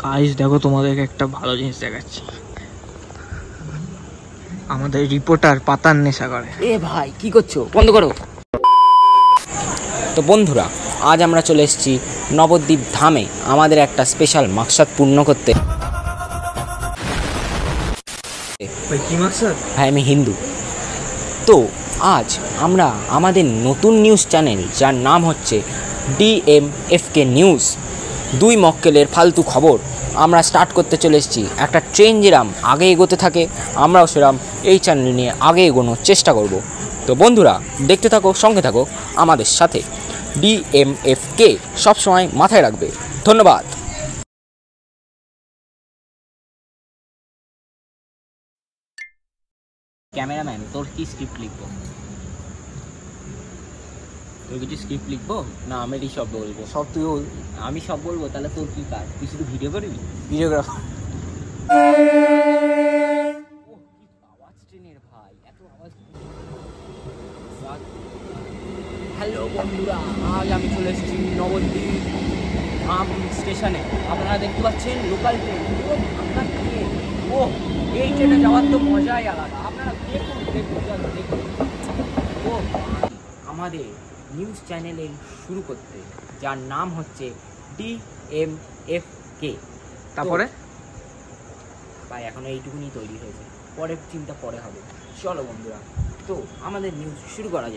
Guys দেখো তোমাদেরকে একটা ভালো জিনিস দেখাচ্ছি। আমাদের রিপোর্টার পাতার নেশা করে। এ ভাই কি করছো, বন্ধ করো। তো বন্ধুরা, আজ আমরা চলে এসেছি নবদ্বীপ ধামে আমাদের একটা স্পেশাল মাকসাদ পূর্ণ করতে। কি মাকসাদ? ভাই আমি হিন্দু। তো আজ আমরা আমাদের নতুন নিউজ চ্যানেল, যার নাম হচ্ছে DMFK নিউজ, দুই মক্কেলের ফালতু খবর, আমরা স্টার্ট করতে চলে এসেছি। একটা ট্রেন যেরাম আগে এগোতে থাকে, আমরাও সেরাম এই চ্যানেল নিয়ে আগে এগোনোর চেষ্টা করব। তো বন্ধুরা দেখতে থাকো, সঙ্গে থাকো আমাদের সাথে। DMFK সবসময় মাথায় রাখবে। ধন্যবাদ। ক্যামেরাম্যান, তোর কি স্ক্রিপ্ট লিখবো? তোর কিছু স্ক্রিপ্ট লিখবো না আমি সব বলবো? সব তুই আমি সব বলবো, তাহলে তোর কি কাজ? তুই শুধু ভিডিও করবি? ভিডিওগ্রাফার। আওয়াজ ট্রেনের ভাই, এত আওয়াজ। হ্যালো বন্ধুরা, আজ আমি চলে এসেছি নবদ্বীপ ধাম স্টেশনে। আপনারা দেখতে পাচ্ছেন লোকাল ট্রেন, আপনার ট্রেন। ও, এই ট্রেনে যাওয়ার তো মজাই আলাদা। আপনারা দেখুন দেখুন দেখুন। ও, আমাদের নিউজ চ্যানেলে শুরু করতে, যার নাম হচ্ছে DMFK। তারপরে ভাই এখনো এইটুকুনি তৈরি হয়েছে, পরের চিন্তা পরে হবে। চলো বন্ধুরা, তো আমাদের নিউজ শুরু করা যাক।